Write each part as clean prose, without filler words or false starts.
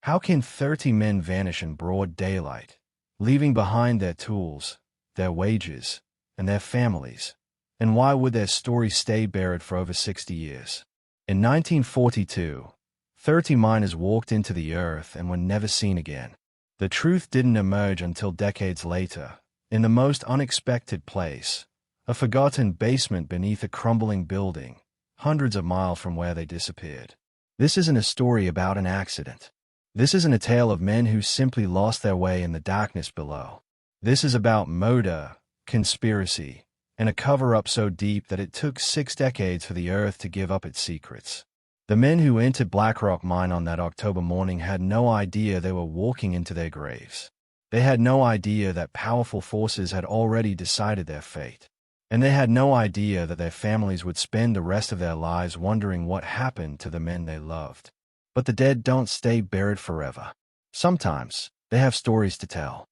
How can 30 men vanish in broad daylight, leaving behind their tools, their wages, and their families? And why would their story stay buried for over 60 years? In 1942, 30 miners walked into the earth and were never seen again. The truth didn't emerge until decades later, in the most unexpected place, a forgotten basement beneath a crumbling building, hundreds of miles from where they disappeared. This isn't a story about an accident. This isn't a tale of men who simply lost their way in the darkness below. This is about murder, conspiracy, and a cover-up so deep that it took 6 decades for the earth to give up its secrets. The men who entered Blackrock Mine on that October morning had no idea they were walking into their graves. They had no idea that powerful forces had already decided their fate. And they had no idea that their families would spend the rest of their lives wondering what happened to the men they loved. But the dead don't stay buried forever. Sometimes, they have stories to tell.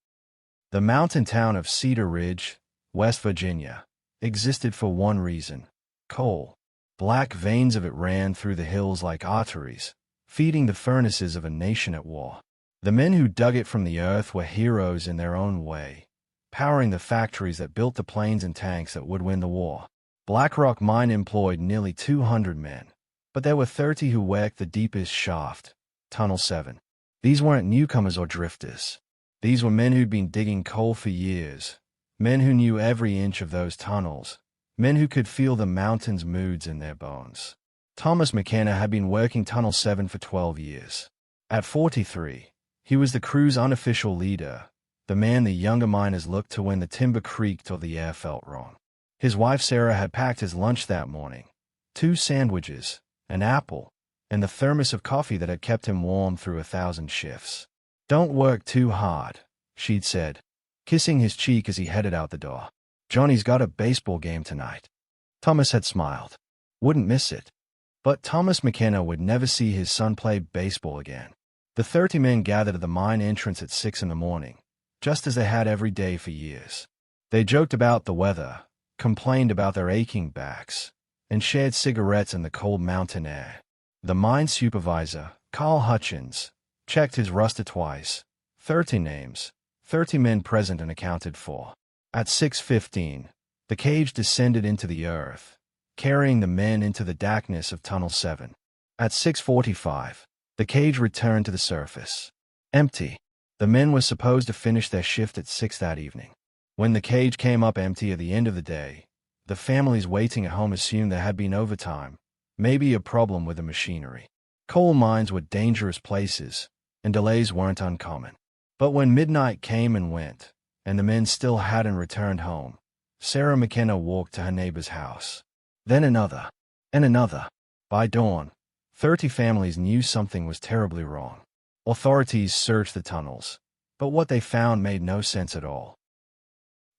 The mountain town of Cedar Ridge, West Virginia, existed for one reason: coal. Black veins of it ran through the hills like arteries, feeding the furnaces of a nation at war. The men who dug it from the earth were heroes in their own way, powering the factories that built the planes and tanks that would win the war. Blackrock Mine employed nearly 200 men, but there were 30 who worked the deepest shaft, Tunnel 7. These weren't newcomers or drifters. These were men who'd been digging coal for years, men who knew every inch of those tunnels, men who could feel the mountain's moods in their bones. Thomas McKenna had been working Tunnel 7 for 12 years. At 43, he was the crew's unofficial leader, the man the younger miners looked to when the timber creaked or the air felt wrong. His wife Sarah had packed his lunch that morning: 2 sandwiches, an apple, and the thermos of coffee that had kept him warm through 1,000 shifts. "Don't work too hard," she'd said, kissing his cheek as he headed out the door. "Johnny's got a baseball game tonight." Thomas had smiled. Wouldn't miss it. But Thomas McKenna would never see his son play baseball again. The 30 men gathered at the mine entrance at 6 in the morning, just as they had every day for years. They joked about the weather, complained about their aching backs, and shared cigarettes in the cold mountain air. The mine supervisor, Carl Hutchins, checked his roster twice. 30 names, 30 men present and accounted for. At 6:15, the cage descended into the earth, carrying the men into the darkness of Tunnel 7. At 6:45, the cage returned to the surface. Empty. The men were supposed to finish their shift at 6 that evening. When the cage came up empty at the end of the day, the families waiting at home assumed there had been overtime, maybe a problem with the machinery. Coal mines were dangerous places, and delays weren't uncommon. But when midnight came and went, and the men still hadn't returned home, Sarah McKenna walked to her neighbor's house. Then another, and another. By dawn, 30 families knew something was terribly wrong. Authorities searched the tunnels, but what they found made no sense at all.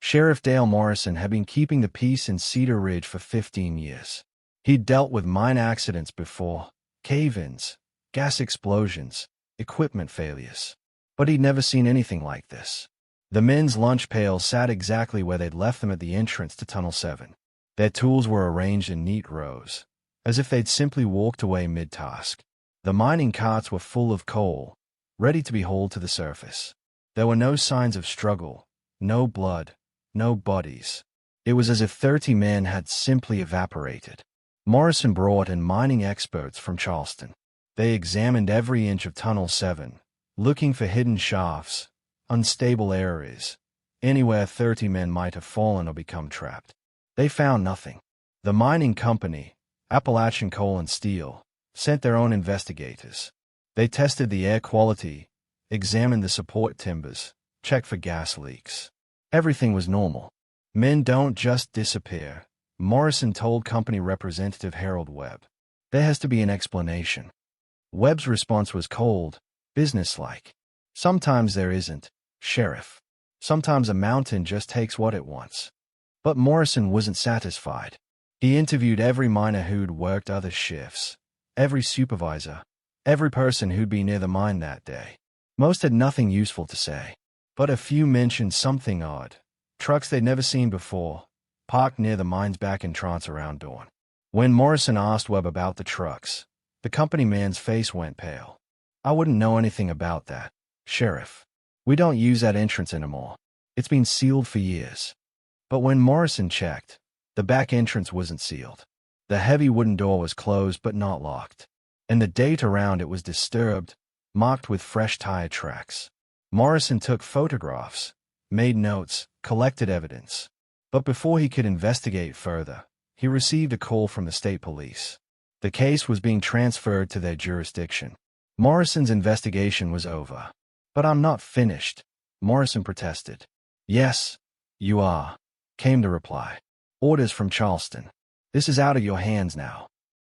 Sheriff Dale Morrison had been keeping the peace in Cedar Ridge for 15 years. He'd dealt with mine accidents before: cave-ins, gas explosions, equipment failures. But he'd never seen anything like this. The men's lunch pails sat exactly where they'd left them at the entrance to Tunnel 7. Their tools were arranged in neat rows, as if they'd simply walked away mid-task. The mining carts were full of coal, ready to be hauled to the surface. There were no signs of struggle, no blood, no bodies. It was as if 30 men had simply evaporated. Morrison brought in mining experts from Charleston. They examined every inch of Tunnel 7, looking for hidden shafts, unstable areas, anywhere 30 men might have fallen or become trapped. They found nothing. The mining company, Appalachian Coal and Steel, sent their own investigators. They tested the air quality, examined the support timbers, checked for gas leaks. Everything was normal. Men don't just disappear, Morrison told company representative Harold Webb. There has to be an explanation. Webb's response was cold, businesslike. "Sometimes there isn't, Sheriff. Sometimes a mountain just takes what it wants." But Morrison wasn't satisfied. He interviewed every miner who'd worked other shifts, every supervisor, every person who'd been near the mine that day. Most had nothing useful to say, but a few mentioned something odd: trucks they'd never seen before, parked near the mine's back entrance around dawn. When Morrison asked Webb about the trucks, the company man's face went pale. I wouldn't know anything about that, Sheriff. We don't use that entrance anymore. It's been sealed for years. But when Morrison checked, the back entrance wasn't sealed. The heavy wooden door was closed but not locked. And the date around it was disturbed, marked with fresh tire tracks. Morrison took photographs, made notes, collected evidence. But before he could investigate further, he received a call from the state police. The case was being transferred to their jurisdiction. Morrison's investigation was over. But I'm not finished, Morrison protested. Yes, you are, came the reply. Orders from Charleston. This is out of your hands now.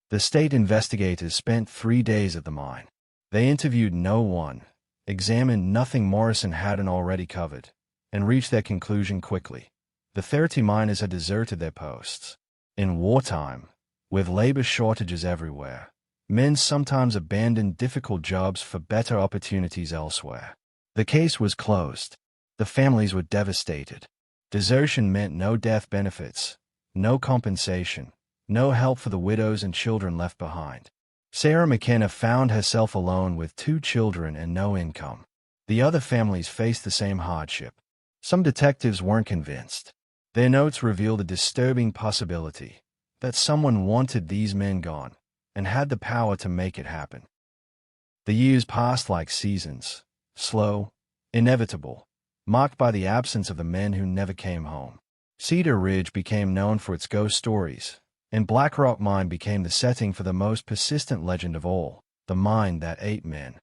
The state investigators spent 3 days at the mine. They interviewed no one, examined nothing Morrison hadn't already covered, and reached their conclusion quickly. The 30 miners had deserted their posts. In wartime, with labor shortages everywhere, men sometimes abandoned difficult jobs for better opportunities elsewhere. The case was closed. The families were devastated. Desertion meant no death benefits, no compensation, no help for the widows and children left behind. Sarah McKenna found herself alone with 2 children and no income. The other families faced the same hardship. Some detectives weren't convinced. Their notes revealed a disturbing possibility that someone wanted these men gone and had the power to make it happen. The years passed like seasons, slow, inevitable, marked by the absence of the men who never came home. Cedar Ridge became known for its ghost stories, and Black Rock Mine became the setting for the most persistent legend of all, the mine that ate men.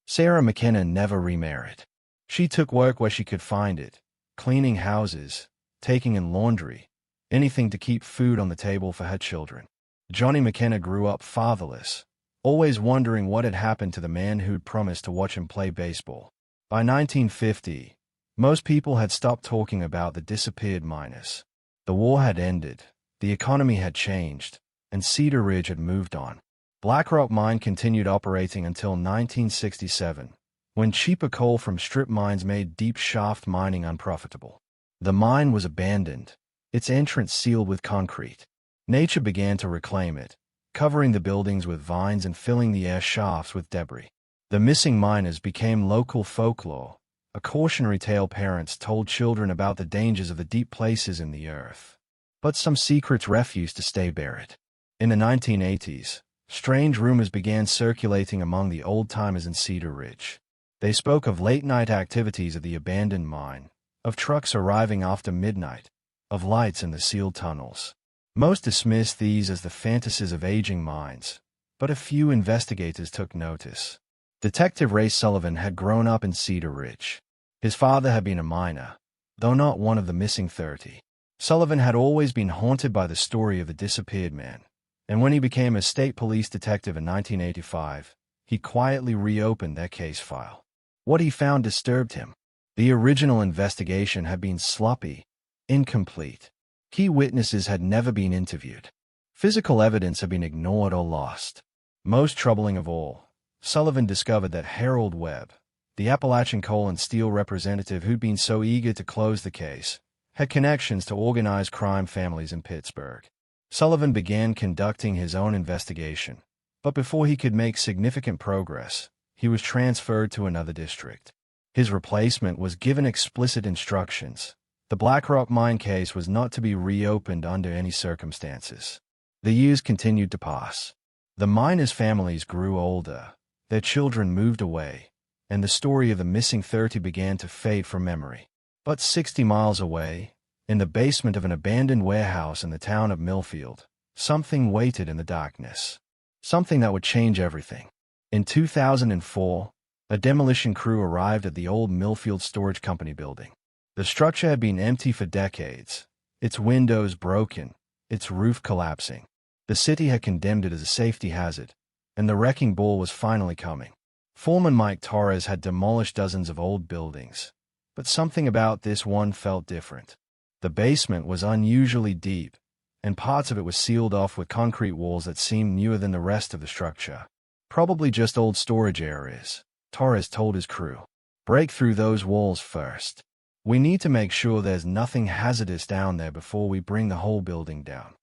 Sarah McKenna never remarried. She took work where she could find it, cleaning houses, taking in laundry, anything to keep food on the table for her children. Johnny McKenna grew up fatherless, always wondering what had happened to the man who'd promised to watch him play baseball. By 1950, most people had stopped talking about the disappeared miners. The war had ended, the economy had changed, and Cedar Ridge had moved on. Black Rock Mine continued operating until 1967, when cheaper coal from strip mines made deep shaft mining unprofitable. The mine was abandoned, its entrance sealed with concrete. Nature began to reclaim it, covering the buildings with vines and filling the air shafts with debris. The missing miners became local folklore, a cautionary tale parents told children about the dangers of the deep places in the earth. But some secrets refused to stay buried. In the 1980s, strange rumors began circulating among the old-timers in Cedar Ridge. They spoke of late-night activities of the abandoned mine, of trucks arriving after midnight, of lights in the sealed tunnels. Most dismissed these as the fantasies of aging mines, but a few investigators took notice. Detective Ray Sullivan had grown up in Cedar Ridge. His father had been a miner, though not one of the missing 30. Sullivan had always been haunted by the story of the disappeared man, and when he became a state police detective in 1985, he quietly reopened that case file. What he found disturbed him. The original investigation had been sloppy, incomplete. Key witnesses had never been interviewed. Physical evidence had been ignored or lost. Most troubling of all, Sullivan discovered that Harold Webb, the Appalachian Coal and Steel representative who'd been so eager to close the case, had connections to organized crime families in Pittsburgh. Sullivan began conducting his own investigation, but before he could make significant progress, he was transferred to another district. His replacement was given explicit instructions. The Black Rock Mine case was not to be reopened under any circumstances. The years continued to pass. The miners' families grew older, their children moved away, and the story of the missing 30 began to fade from memory. But 60 miles away, in the basement of an abandoned warehouse in the town of Millfield, something waited in the darkness. Something that would change everything. In 2004, a demolition crew arrived at the old Millfield Storage Company building. The structure had been empty for decades, its windows broken, its roof collapsing. The city had condemned it as a safety hazard, and the wrecking ball was finally coming. Foreman Mike Torres had demolished dozens of old buildings, but something about this one felt different. The basement was unusually deep, and parts of it were sealed off with concrete walls that seemed newer than the rest of the structure. Probably just old storage areas, Torres told his crew. Break through those walls first. We need to make sure there's nothing hazardous down there before we bring the whole building down.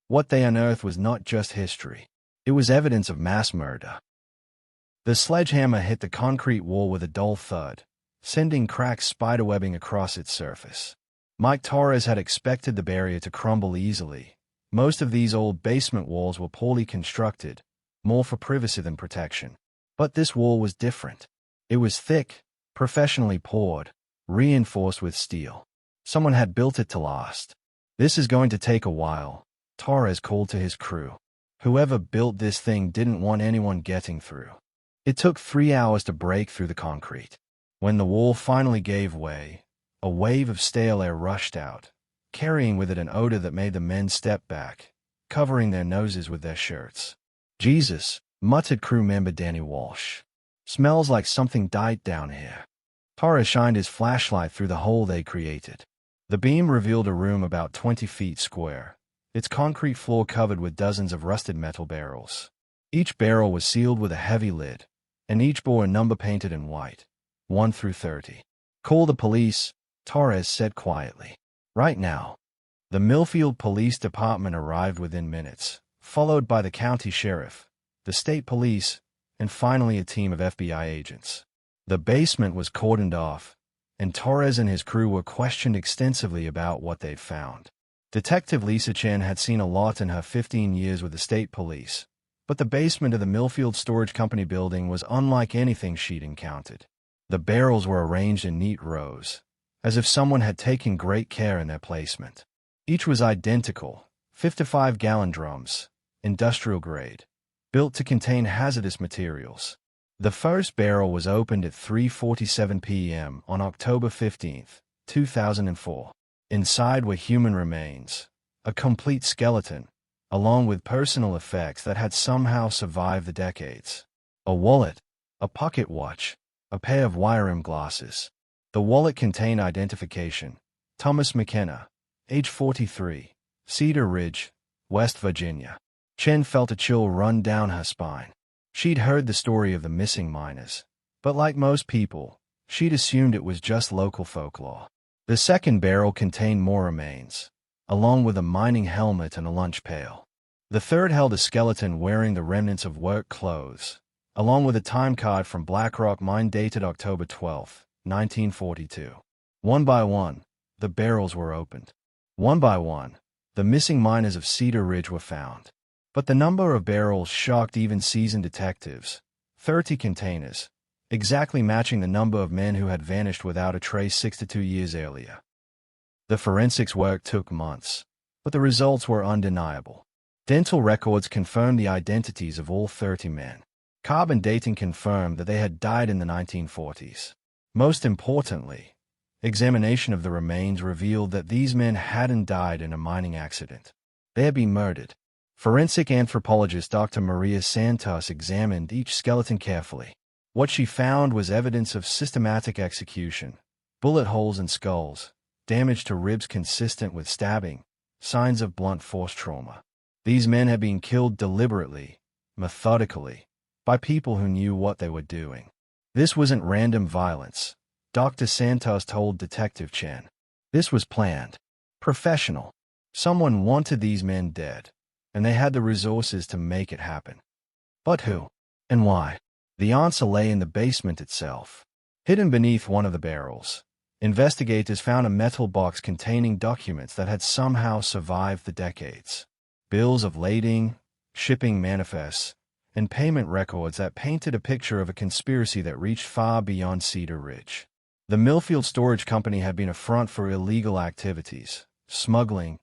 What they unearthed was not just history. It was evidence of mass murder. The sledgehammer hit the concrete wall with a dull thud, sending cracked spiderwebbing across its surface. Mike Torres had expected the barrier to crumble easily. Most of these old basement walls were poorly constructed, more for privacy than protection. But this wall was different. It was thick, professionally poured, reinforced with steel. Someone had built it to last. "This is going to take a while," Torres called to his crew. Whoever built this thing didn't want anyone getting through. It took 3 hours to break through the concrete. When the wall finally gave way, a wave of stale air rushed out, carrying with it an odor that made the men step back, covering their noses with their shirts. "Jesus," muttered crew member Danny Walsh. "Smells like something died down here." Torres shined his flashlight through the hole they created. The beam revealed a room about 20 feet square, its concrete floor covered with dozens of rusted metal barrels. Each barrel was sealed with a heavy lid, and each bore a number painted in white, 1 through 30. "Call the police," Torres said quietly. "Right now." The Millfield Police Department arrived within minutes, followed by the county sheriff, the state police, and finally a team of FBI agents. The basement was cordoned off, and Torres and his crew were questioned extensively about what they'd found. Detective Lisa Chen had seen a lot in her 15 years with the state police, but the basement of the Millfield Storage Company building was unlike anything she'd encountered. The barrels were arranged in neat rows, as if someone had taken great care in their placement. Each was identical, 55-gallon drums, industrial grade, built to contain hazardous materials. The first barrel was opened at 3:47 p.m. on October 15, 2004. Inside were human remains, a complete skeleton, along with personal effects that had somehow survived the decades. A wallet, a pocket watch, a pair of wire-rimmed glasses. The wallet contained identification: Thomas McKenna, age 43, Cedar Ridge, West Virginia. Chen felt a chill run down her spine. She'd heard the story of the missing miners, but like most people, she'd assumed it was just local folklore. The second barrel contained more remains, along with a mining helmet and a lunch pail. The third held a skeleton wearing the remnants of work clothes, along with a time card from Blackrock Mine dated October 12, 1942. One by one, the barrels were opened. One by one, the missing miners of Cedar Ridge were found. But the number of barrels shocked even seasoned detectives: 30 containers, exactly matching the number of men who had vanished without a trace 62 years earlier. The forensics work took months, but the results were undeniable. Dental records confirmed the identities of all 30 men. Carbon dating confirmed that they had died in the 1940s. Most importantly, examination of the remains revealed that these men hadn't died in a mining accident. They had been murdered. Forensic anthropologist Dr. Maria Santos examined each skeleton carefully. What she found was evidence of systematic execution: bullet holes in skulls, damage to ribs consistent with stabbing, signs of blunt force trauma. These men had been killed deliberately, methodically, by people who knew what they were doing. This wasn't random violence, Dr. Santos told Detective Chen. This was planned, professional. Someone wanted these men dead, and they had the resources to make it happen. But who? And why? The answer lay in the basement itself. Hidden beneath one of the barrels, investigators found a metal box containing documents that had somehow survived the decades. Bills of lading, shipping manifests, and payment records that painted a picture of a conspiracy that reached far beyond Cedar Ridge. The Millfield Storage Company had been a front for illegal activities: smuggling,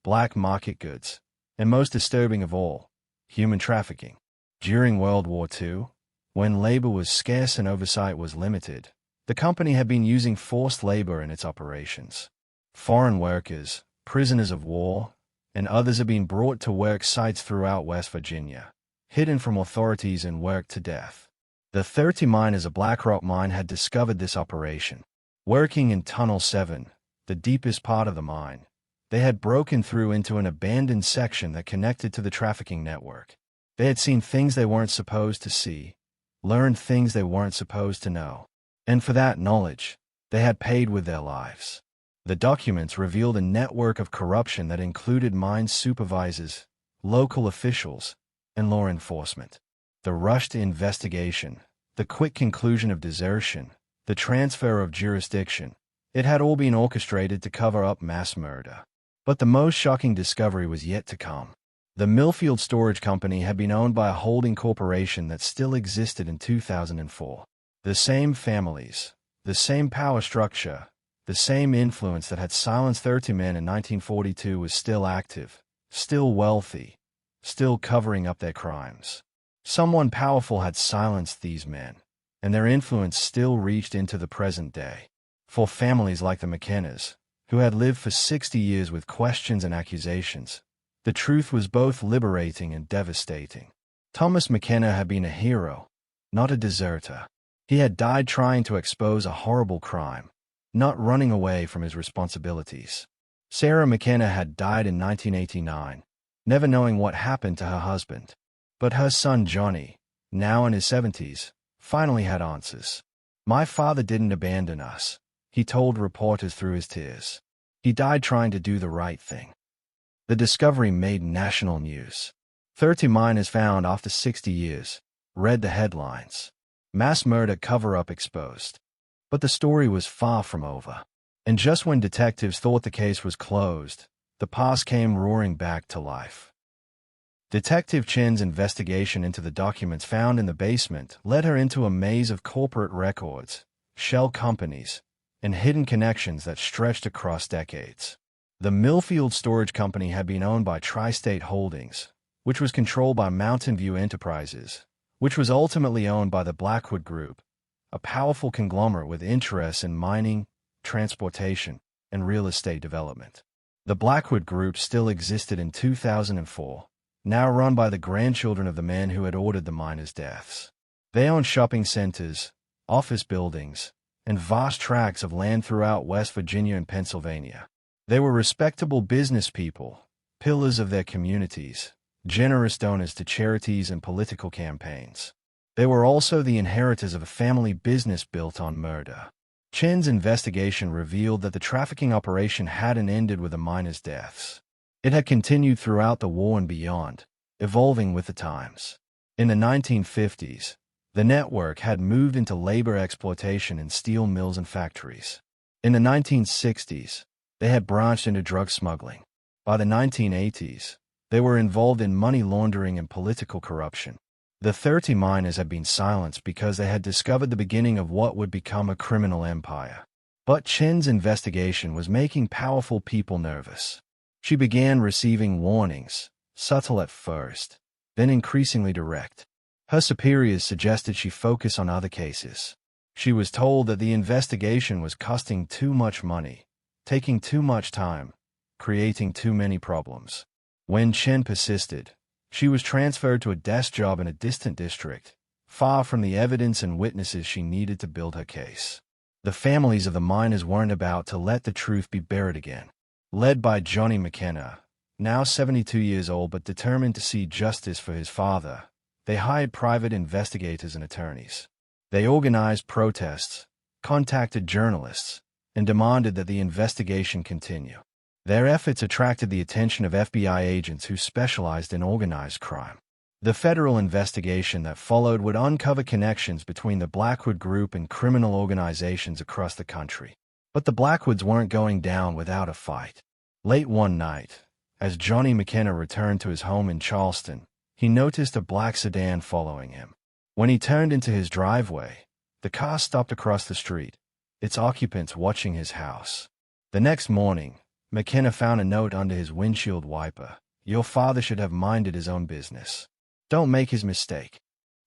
black market goods, and most disturbing of all, human trafficking. During World War II, when labor was scarce and oversight was limited, the company had been using forced labor in its operations. Foreign workers, prisoners of war, and others had been brought to work sites throughout West Virginia, hidden from authorities and worked to death. The 30 miners of Blackrock Mine had discovered this operation. Working in Tunnel 7, the deepest part of the mine, they had broken through into an abandoned section that connected to the trafficking network. They had seen things they weren't supposed to see, learned things they weren't supposed to know. And for that knowledge, they had paid with their lives. The documents revealed a network of corruption that included mine supervisors, local officials, and law enforcement. The rushed investigation, the quick conclusion of desertion, the transfer of jurisdiction. It had all been orchestrated to cover up mass murder. But the most shocking discovery was yet to come. The Millfield Storage Company had been owned by a holding corporation that still existed in 2004. The same families, the same power structure, the same influence that had silenced 30 men in 1942 was still active, still wealthy, still covering up their crimes. Someone powerful had silenced these men, and their influence still reached into the present day. For families like the McKennas, who had lived for 60 years with questions and accusations, the truth was both liberating and devastating. Thomas McKenna had been a hero, not a deserter. He had died trying to expose a horrible crime, not running away from his responsibilities. Sarah McKenna had died in 1989, never knowing what happened to her husband. But her son Johnny, now in his 70s, finally had answers. "My father didn't abandon us," he told reporters through his tears. "He died trying to do the right thing." The discovery made national news. 30 miners found after 60 years, read the headlines. Mass murder cover-up exposed. But the story was far from over. And just when detectives thought the case was closed, the past came roaring back to life. Detective Chen's investigation into the documents found in the basement led her into a maze of corporate records, shell companies, and hidden connections that stretched across decades. The Millfield Storage Company had been owned by Tri-State Holdings, which was controlled by Mountain View Enterprises, which was ultimately owned by the Blackwood Group, a powerful conglomerate with interests in mining, transportation, and real estate development. The Blackwood Group still existed in 2004, now run by the grandchildren of the men who had ordered the miners' deaths. They owned shopping centers, office buildings, and vast tracts of land throughout West Virginia and Pennsylvania. They were respectable business people, pillars of their communities, generous donors to charities and political campaigns. They were also the inheritors of a family business built on murder. Chen's investigation revealed that the trafficking operation hadn't ended with the miners' deaths. It had continued throughout the war and beyond, evolving with the times. In the 1950s, the network had moved into labor exploitation in steel mills and factories. In the 1960s, they had branched into drug smuggling. By the 1980s, they were involved in money laundering and political corruption. The 30 miners had been silenced because they had discovered the beginning of what would become a criminal empire. But Chen's investigation was making powerful people nervous. She began receiving warnings, subtle at first, then increasingly direct. Her superiors suggested she focus on other cases. She was told that the investigation was costing too much money, taking too much time, creating too many problems. When Chen persisted, she was transferred to a desk job in a distant district, far from the evidence and witnesses she needed to build her case. The families of the miners weren't about to let the truth be buried again. Led by Johnny McKenna, now 72 years old but determined to see justice for his father, they hired private investigators and attorneys. They organized protests, contacted journalists, and demanded that the investigation continue. Their efforts attracted the attention of FBI agents who specialized in organized crime. The federal investigation that followed would uncover connections between the Blackwood Group and criminal organizations across the country. But the Blackwoods weren't going down without a fight. Late one night, as Johnny McKenna returned to his home in Charleston, he noticed a black sedan following him. When he turned into his driveway, the car stopped across the street, its occupants watching his house. The next morning, McKenna found a note under his windshield wiper. "Your father should have minded his own business. Don't make his mistake."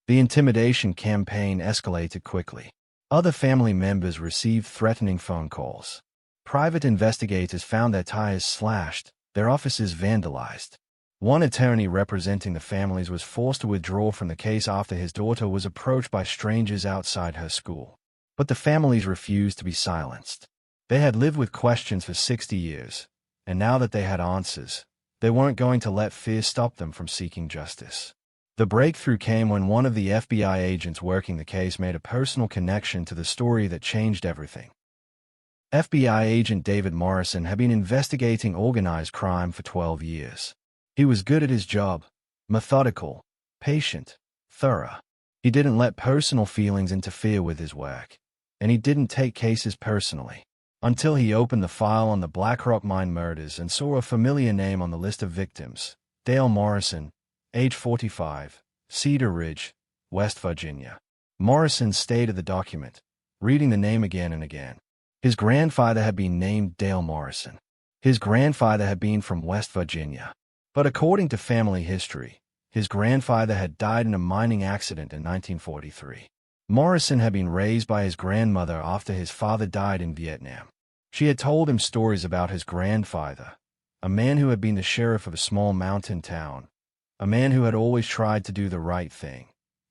The intimidation campaign escalated quickly. Other family members received threatening phone calls. Private investigators found their tires slashed, their offices vandalized. One attorney representing the families was forced to withdraw from the case after his daughter was approached by strangers outside her school. But the families refused to be silenced. They had lived with questions for 60 years, and now that they had answers, they weren't going to let fear stop them from seeking justice. The breakthrough came when one of the FBI agents working the case made a personal connection to the story that changed everything. FBI agent David Morrison had been investigating organized crime for 12 years. He was good at his job, methodical, patient, thorough. He didn't let personal feelings interfere with his work, and he didn't take cases personally. Until he opened the file on the Blackrock Mine murders and saw a familiar name on the list of victims, Dale Morrison, age 45, Cedar Ridge, West Virginia. Morrison stayed at the document, reading the name again and again. His grandfather had been named Dale Morrison. His grandfather had been from West Virginia. But according to family history, his grandfather had died in a mining accident in 1943. Morrison had been raised by his grandmother after his father died in Vietnam. She had told him stories about his grandfather, a man who had been the sheriff of a small mountain town, a man who had always tried to do the right thing,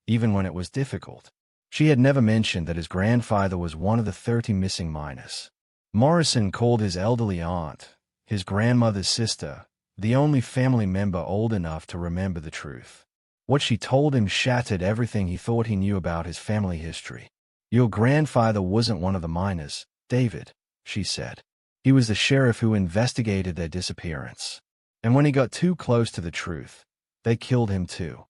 even when it was difficult. She had never mentioned that his grandfather was one of the 30 missing miners. Morrison called his elderly aunt, his grandmother's sister, the only family member old enough to remember the truth. What she told him shattered everything he thought he knew about his family history. "Your grandfather wasn't one of the miners, David," she said. "He was the sheriff who investigated their disappearance. And when he got too close to the truth, they killed him too."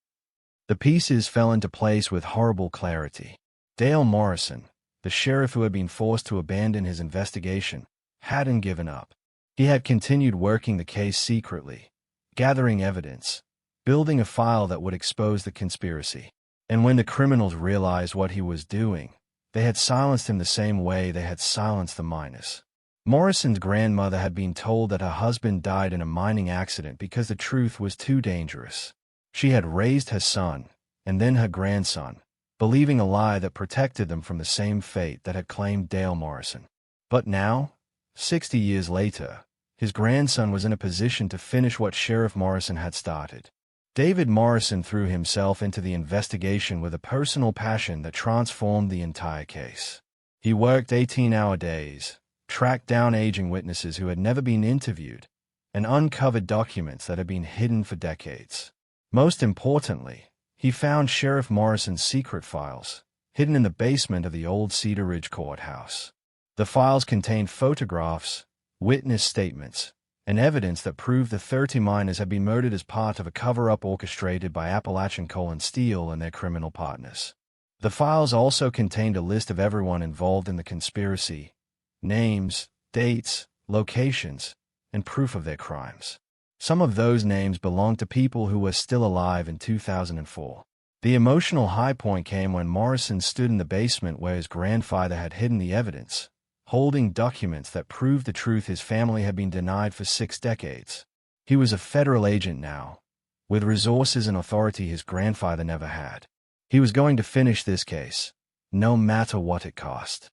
The pieces fell into place with horrible clarity. Dale Morrison, the sheriff who had been forced to abandon his investigation, hadn't given up. He had continued working the case secretly, gathering evidence, building a file that would expose the conspiracy. And when the criminals realized what he was doing, they had silenced him the same way they had silenced the miners. Morrison's grandmother had been told that her husband died in a mining accident because the truth was too dangerous. She had raised her son, and then her grandson, believing a lie that protected them from the same fate that had claimed Dale Morrison. But now, 60 years later, his grandson was in a position to finish what Sheriff Morrison had started. David Morrison threw himself into the investigation with a personal passion that transformed the entire case. He worked 18-hour days, tracked down aging witnesses who had never been interviewed, and uncovered documents that had been hidden for decades. Most importantly, he found Sheriff Morrison's secret files, hidden in the basement of the old Cedar Ridge courthouse. The files contained photographs, witness statements, and evidence that proved the 30 miners had been murdered as part of a cover-up orchestrated by Appalachian Coal and Steel and their criminal partners. The files also contained a list of everyone involved in the conspiracy, names, dates, locations, and proof of their crimes. Some of those names belonged to people who were still alive in 2004. The emotional high point came when Morrison stood in the basement where his grandfather had hidden the evidence, holding documents that proved the truth his family had been denied for 6 decades. He was a federal agent now, with resources and authority his grandfather never had. He was going to finish this case, no matter what it cost.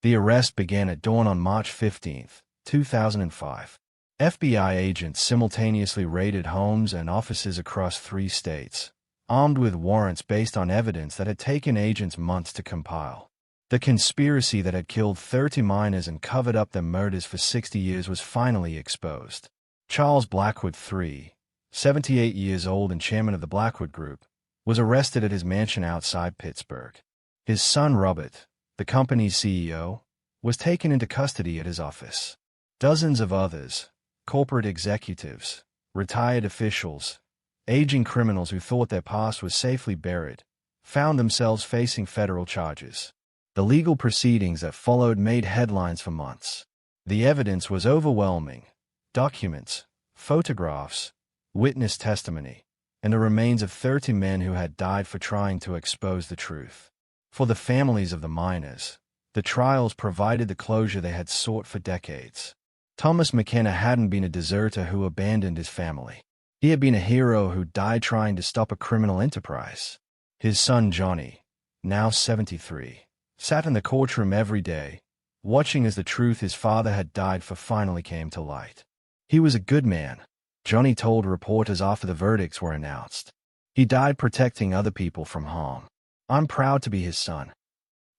The arrest began at dawn on March 15, 2005. FBI agents simultaneously raided homes and offices across 3 states, armed with warrants based on evidence that had taken agents months to compile. The conspiracy that had killed 30 miners and covered up their murders for 60 years was finally exposed. Charles Blackwood III, 78 years old and chairman of the Blackwood Group, was arrested at his mansion outside Pittsburgh. His son Robert, the company's CEO, was taken into custody at his office. Dozens of others, corporate executives, retired officials, aging criminals who thought their past was safely buried, found themselves facing federal charges. The legal proceedings that followed made headlines for months. The evidence was overwhelming: documents, photographs, witness testimony, and the remains of 30 men who had died for trying to expose the truth. For the families of the miners, the trials provided the closure they had sought for decades. Thomas McKenna hadn't been a deserter who abandoned his family. He had been a hero who died trying to stop a criminal enterprise. His son Johnny, now 73, sat in the courtroom every day, watching as the truth his father had died for finally came to light. He was a good man, Johnny told reporters after the verdicts were announced. He died protecting other people from harm. I'm proud to be his son.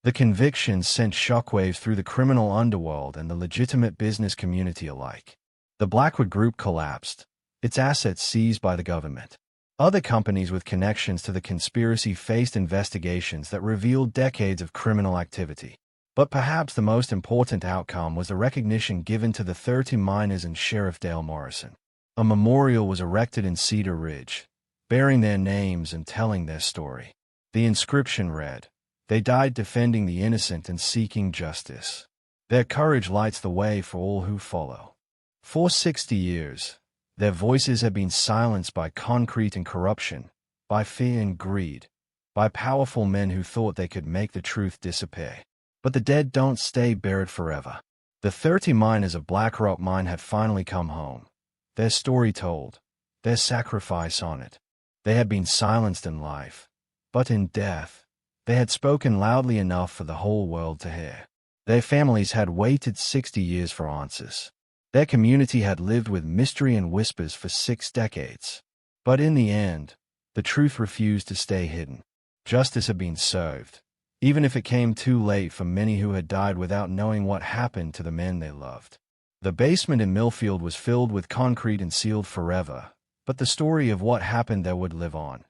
The convictions sent shockwaves through the criminal underworld and the legitimate business community alike. The Blackwood Group collapsed, its assets seized by the government. Other companies with connections to the conspiracy faced investigations that revealed decades of criminal activity. But perhaps the most important outcome was the recognition given to the 30 miners and Sheriff Dale Morrison. A memorial was erected in Cedar Ridge, bearing their names and telling their story. The inscription read, "They died defending the innocent and seeking justice. Their courage lights the way for all who follow." For 60 years, their voices have been silenced by concrete and corruption, by fear and greed, by powerful men who thought they could make the truth disappear. But the dead don't stay buried forever. The 30 miners of Black Rock Mine had finally come home, their story told, their sacrifice honored. They had been silenced in life, but in death, they had spoken loudly enough for the whole world to hear. Their families had waited 60 years for answers. Their community had lived with mystery and whispers for 6 decades. But in the end, the truth refused to stay hidden. Justice had been served, even if it came too late for many who had died without knowing what happened to the men they loved. The basement in Millfield was filled with concrete and sealed forever, but the story of what happened there would live on.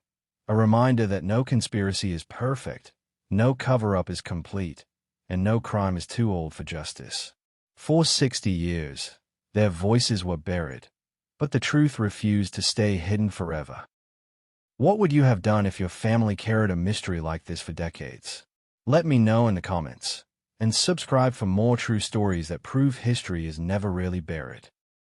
A reminder that no conspiracy is perfect, no cover-up is complete, and no crime is too old for justice. For 60 years, their voices were buried, but the truth refused to stay hidden forever. What would you have done if your family carried a mystery like this for decades? Let me know in the comments, and subscribe for more true stories that prove history is never really buried.